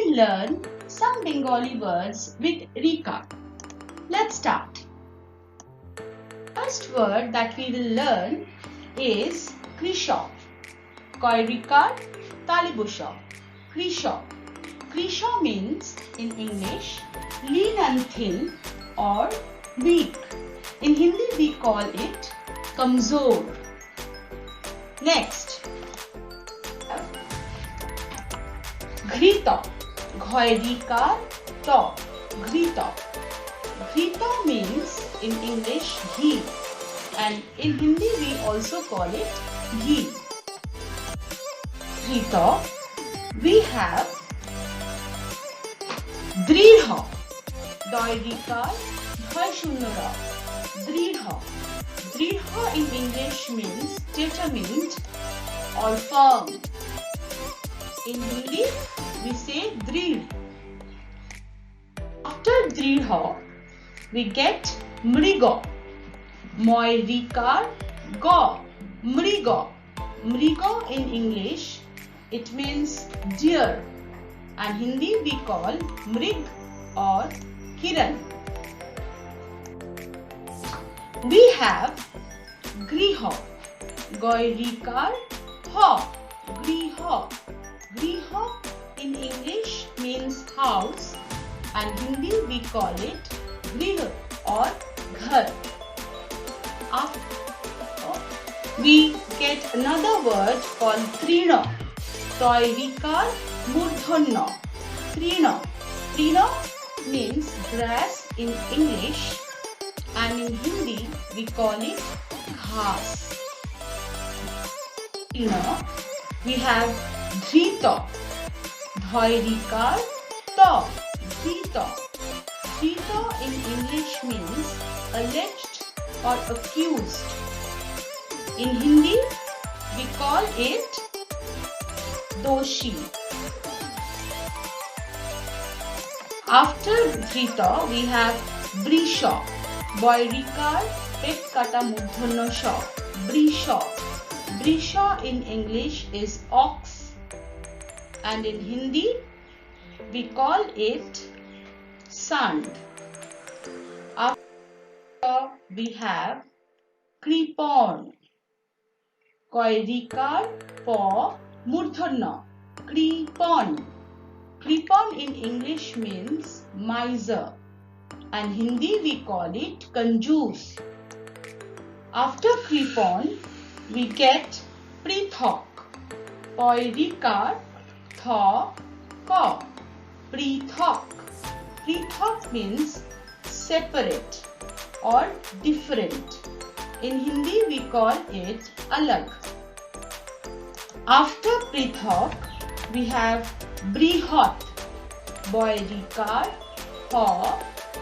will learn some Bengali words with Rika. Let's start. First word that we will learn is Krishok. Koirikar Talibusha. Krishok. Krishok means in English lean and thin or weak. In Hindi we call it kamzor. Next, Ghrito. Ghoirikar to. Ghrito. Ghrito means in English ghee, and in Hindi we also call it ghee. Ghrito. We have Dridha. Doirikar Dhashunnara. Dridha. Dridha in English means determined or firm. In Hindi we say Drid. After Dridha we get Mrigo. Moirikar Go. Mrigo. Mrigo in English it means deer, and Hindi we call Mrig or Kiran. We have Griho. Goirikar Ho. Griho. Griho in English means house, and Hindi we call it Grih or Ghar. We get another word called Trina. Toirikar Murdhanya. Trina. Trina means grass in English, and in Hindi we call it ghas. Trina. We have Dhrito. Dhoirikar to. Dhrito. Dhrito in English means alleged or accused. In Hindi we call it doshi. After Dhrito we have Brisha. Boirikar pet kata murdhanya sha. Brisha. Brisha in English is ox, and in Hindi we call it sand. After we have Kripon. Koirikar po murdhanya. Kripon. Kripon in English means miser, and Hindi we call it kanjoos. After Kripon we get Prithok. Poirikar tha ko. Prithok. Prithok means separate or different. In Hindi we call it alag. After Prithok we have Brihat. Boirikar ho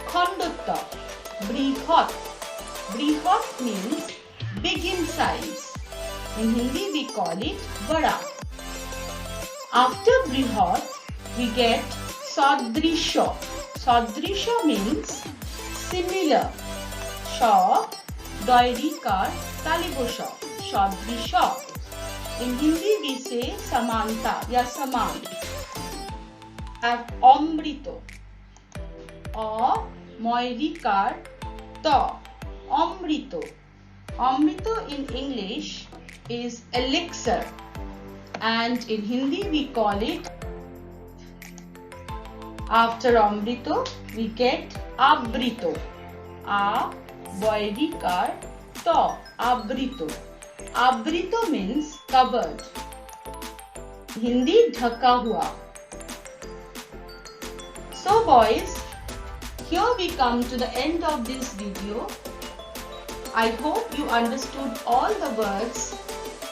Khandutta. Brihat. Brihat means big in size. In Hindi we call it Bada. After Brihat we get Sadrisha. Sadrisha means similar. Sha Doirikar Talibusha. Sadrisha. In Hindi we say Samanta ya Saman. Have Amrito. O Moirikar to. Amrito. Amrito in English is elixir, and in Hindi we call it. After Amrito we get Abrito. A Boirikar to. Abrito. Abrito means covered. Hindi dhaka hua. So boys, here we come to the end of this video. I hope you understood all the words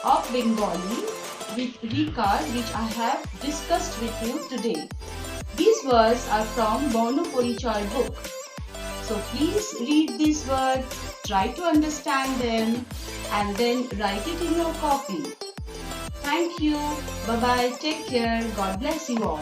of Bengali with Rika which I have discussed with you today. These words are from Borno Porichoy book. So please read these words, try to understand them, and then write it in your copy. Thank you. Bye bye. Take care. God bless you all.